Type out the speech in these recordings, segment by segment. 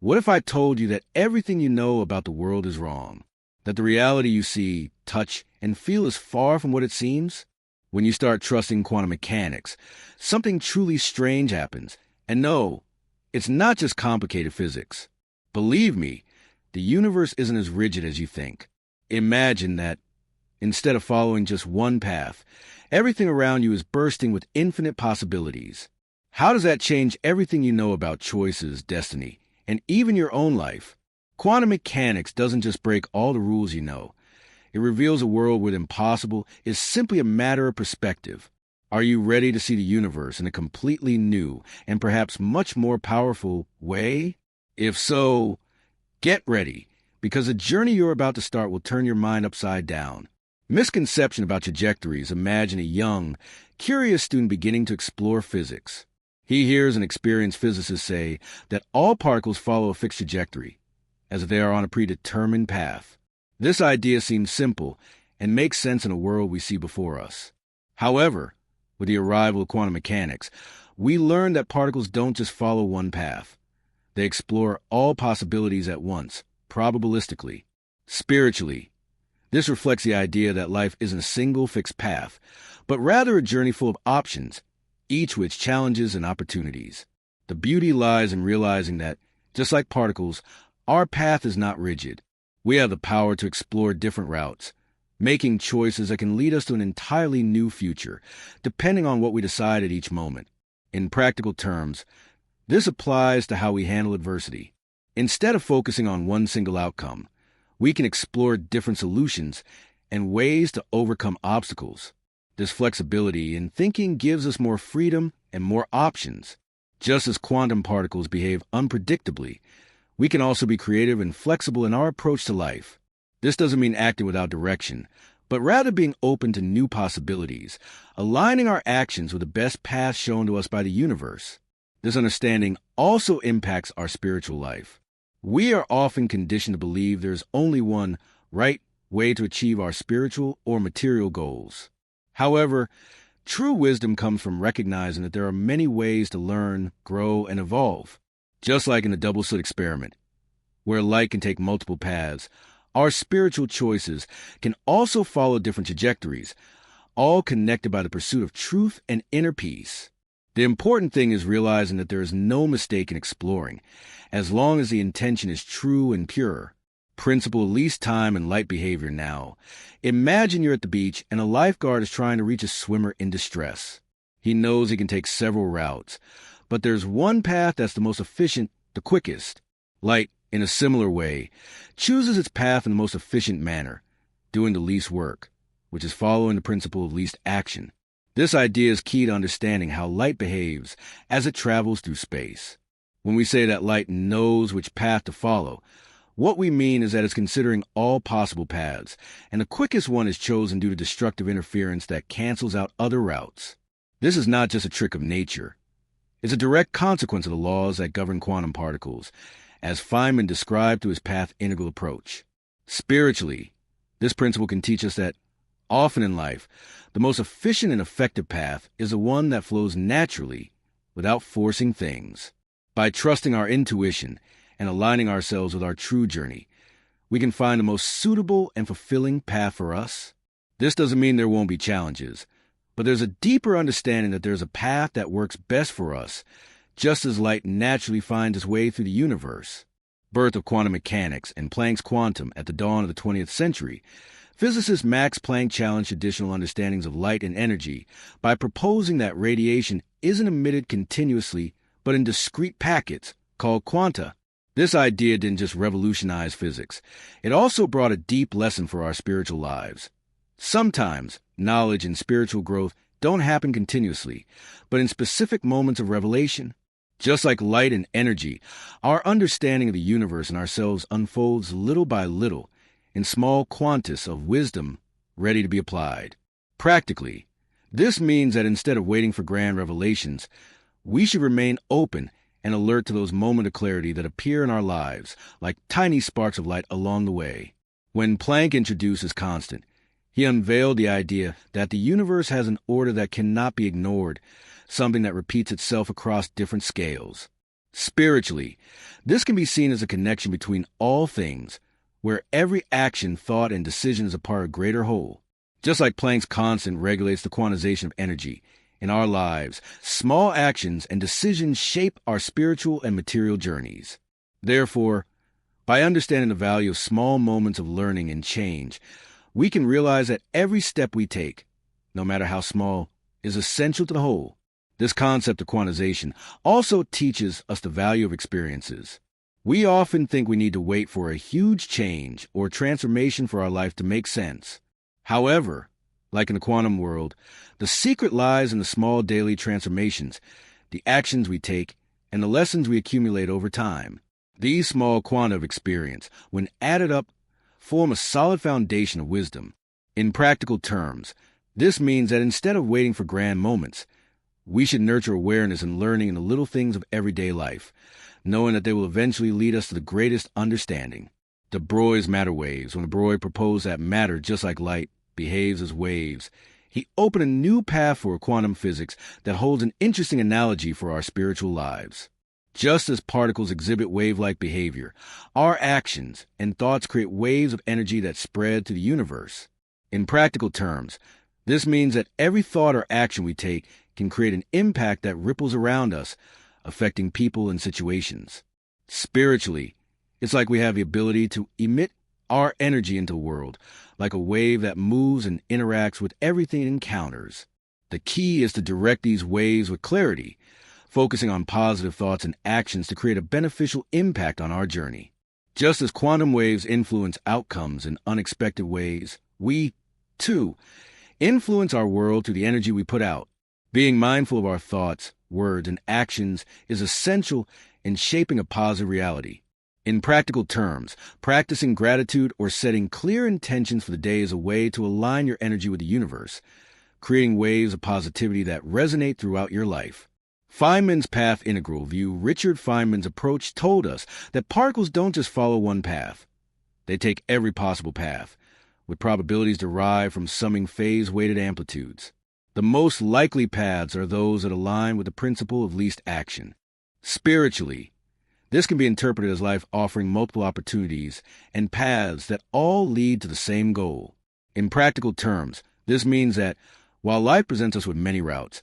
What if I told you that everything you know about the world is wrong? That the reality you see, touch, and feel is far from what it seems? When you start trusting quantum mechanics, something truly strange happens. And no, it's not just complicated physics. Believe me, the universe isn't as rigid as you think. Imagine that, instead of following just one path, everything around you is bursting with infinite possibilities. How does that change everything you know about choices, destiny, and even your own life? Quantum mechanics doesn't just break all the rules you know. It reveals a world where the impossible is simply a matter of perspective. Are you ready to see the universe in a completely new and perhaps much more powerful way? If so, get ready, because the journey you're about to start will turn your mind upside down. Misconception about trajectories. Imagine a young, curious student beginning to explore physics. He hears an experienced physicist say that all particles follow a fixed trajectory, as if they are on a predetermined path. This idea seems simple and makes sense in a world we see before us. However, with the arrival of quantum mechanics, we learn that particles don't just follow one path. They explore all possibilities at once, probabilistically. Spiritually, this reflects the idea that life isn't a single fixed path, but rather a journey full of options, each with challenges and opportunities. The beauty lies in realizing that, just like particles, our path is not rigid. We have the power to explore different routes, making choices that can lead us to an entirely new future, depending on what we decide at each moment. In practical terms, this applies to how we handle adversity. Instead of focusing on one single outcome, we can explore different solutions and ways to overcome obstacles. This flexibility in thinking gives us more freedom and more options. Just as quantum particles behave unpredictably, we can also be creative and flexible in our approach to life. This doesn't mean acting without direction, but rather being open to new possibilities, aligning our actions with the best path shown to us by the universe. This understanding also impacts our spiritual life. We are often conditioned to believe there's only one right way to achieve our spiritual or material goals. However, true wisdom comes from recognizing that there are many ways to learn, grow, and evolve. Just like in the double-slit experiment, where light can take multiple paths, our spiritual choices can also follow different trajectories, all connected by the pursuit of truth and inner peace. The important thing is realizing that there is no mistake in exploring, as long as the intention is true and pure. Principle least time and light behavior now. Imagine you're at the beach and a lifeguard is trying to reach a swimmer in distress. He knows he can take several routes, but there's one path that's the most efficient, the quickest. Light, in a similar way, chooses its path in the most efficient manner, doing the least work, which is following the principle of least action. This idea is key to understanding how light behaves as it travels through space. When we say that light knows which path to follow, what we mean is that it's considering all possible paths, and the quickest one is chosen due to destructive interference that cancels out other routes. This is not just a trick of nature. It's a direct consequence of the laws that govern quantum particles, as Feynman described through his path integral approach. Spiritually, this principle can teach us that, often in life, the most efficient and effective path is the one that flows naturally, without forcing things. By trusting our intuition and aligning ourselves with our true journey, we can find the most suitable and fulfilling path for us. This doesn't mean there won't be challenges, but there's a deeper understanding that there's a path that works best for us, just as light naturally finds its way through the universe. Birth of quantum mechanics and Planck's quantum at the dawn of the 20th century, physicist Max Planck challenged traditional understandings of light and energy by proposing that radiation isn't emitted continuously, but in discrete packets, called quanta. This idea didn't just revolutionize physics. It also brought a deep lesson for our spiritual lives. Sometimes, knowledge and spiritual growth don't happen continuously, but in specific moments of revelation. Just like light and energy, our understanding of the universe and ourselves unfolds little by little in small quantities of wisdom ready to be applied. Practically, this means that instead of waiting for grand revelations, we should remain open and alert to those moments of clarity that appear in our lives like tiny sparks of light along the way. When Planck introduced his constant, he unveiled the idea that the universe has an order that cannot be ignored, something that repeats itself across different scales. Spiritually, this can be seen as a connection between all things, where every action, thought, and decision is a part of a greater whole. Just like Planck's constant regulates the quantization of energy, in our lives, small actions and decisions shape our spiritual and material journeys. Therefore, by understanding the value of small moments of learning and change, we can realize that every step we take, no matter how small, is essential to the whole. This concept of quantization also teaches us the value of experiences. We often think we need to wait for a huge change or transformation for our life to make sense. However, like in the quantum world, the secret lies in the small daily transformations, the actions we take, and the lessons we accumulate over time. These small quanta of experience, when added up, form a solid foundation of wisdom. In practical terms, this means that instead of waiting for grand moments, we should nurture awareness and learning in the little things of everyday life, knowing that they will eventually lead us to the greatest understanding. De Broglie's matter waves, when de Broglie proposed that matter, just like light, behaves as waves, he opened a new path for quantum physics that holds an interesting analogy for our spiritual lives. Just as particles exhibit wave-like behavior, our actions and thoughts create waves of energy that spread to the universe. In practical terms, this means that every thought or action we take can create an impact that ripples around us, affecting people and situations. Spiritually, it's like we have the ability to emit our energy into the world, like a wave that moves and interacts with everything it encounters. The key is to direct these waves with clarity, focusing on positive thoughts and actions to create a beneficial impact on our journey. Just as quantum waves influence outcomes in unexpected ways, we, too, influence our world through the energy we put out. Being mindful of our thoughts, words, and actions is essential in shaping a positive reality. In practical terms, practicing gratitude or setting clear intentions for the day is a way to align your energy with the universe, creating waves of positivity that resonate throughout your life. Feynman's path integral view, Richard Feynman's approach, told us that particles don't just follow one path. They take every possible path, with probabilities derived from summing phase-weighted amplitudes. The most likely paths are those that align with the principle of least action. Spiritually, this can be interpreted as life offering multiple opportunities and paths that all lead to the same goal. In practical terms, this means that while life presents us with many routes,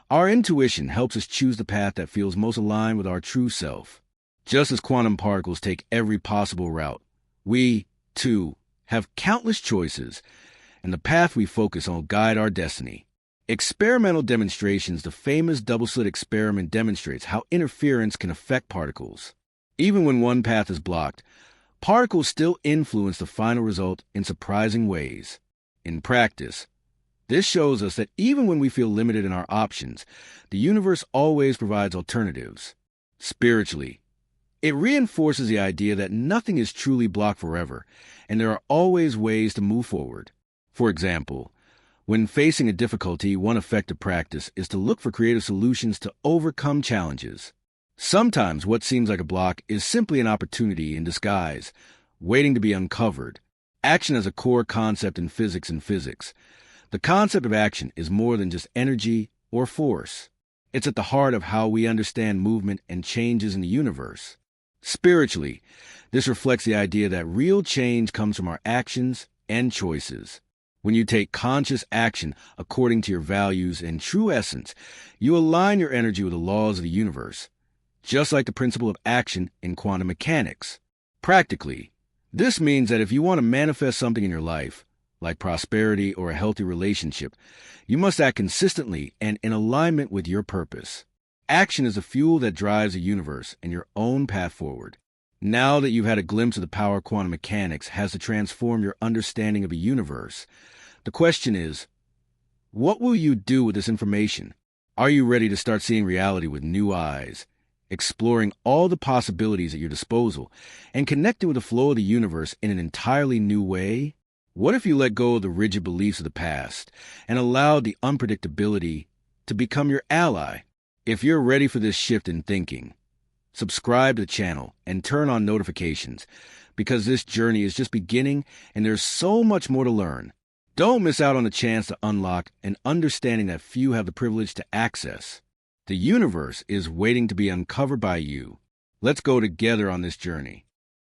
our intuition helps us choose the path that feels most aligned with our true self. Just as quantum particles take every possible route, we, too, have countless choices, and the path we focus on will guide our destiny. Experimental demonstrations, the famous double-slit experiment, demonstrates how interference can affect particles. Even when one path is blocked, particles still influence the final result in surprising ways. In practice, this shows us that even when we feel limited in our options, the universe always provides alternatives. Spiritually, it reinforces the idea that nothing is truly blocked forever, and there are always ways to move forward. For example, when facing a difficulty, one effective practice is to look for creative solutions to overcome challenges. Sometimes what seems like a block is simply an opportunity in disguise, waiting to be uncovered. Action is a core concept in physics and physics. The concept of action is more than just energy or force. It's at the heart of how we understand movement and changes in the universe. Spiritually, this reflects the idea that real change comes from our actions and choices. When you take conscious action according to your values and true essence, you align your energy with the laws of the universe, just like the principle of action in quantum mechanics. Practically, this means that if you want to manifest something in your life, like prosperity or a healthy relationship, you must act consistently and in alignment with your purpose. Action is the fuel that drives the universe and your own path forward. Now that you've had a glimpse of the power of quantum mechanics has to transform your understanding of the universe, the question is, what will you do with this information? Are you ready to start seeing reality with new eyes, exploring all the possibilities at your disposal, and connecting with the flow of the universe in an entirely new way? What if you let go of the rigid beliefs of the past and allowed the unpredictability to become your ally? If you're ready for this shift in thinking, subscribe to the channel and turn on notifications, because this journey is just beginning and there's so much more to learn. Don't miss out on the chance to unlock an understanding that few have the privilege to access. The universe is waiting to be uncovered by you. Let's go together on this journey.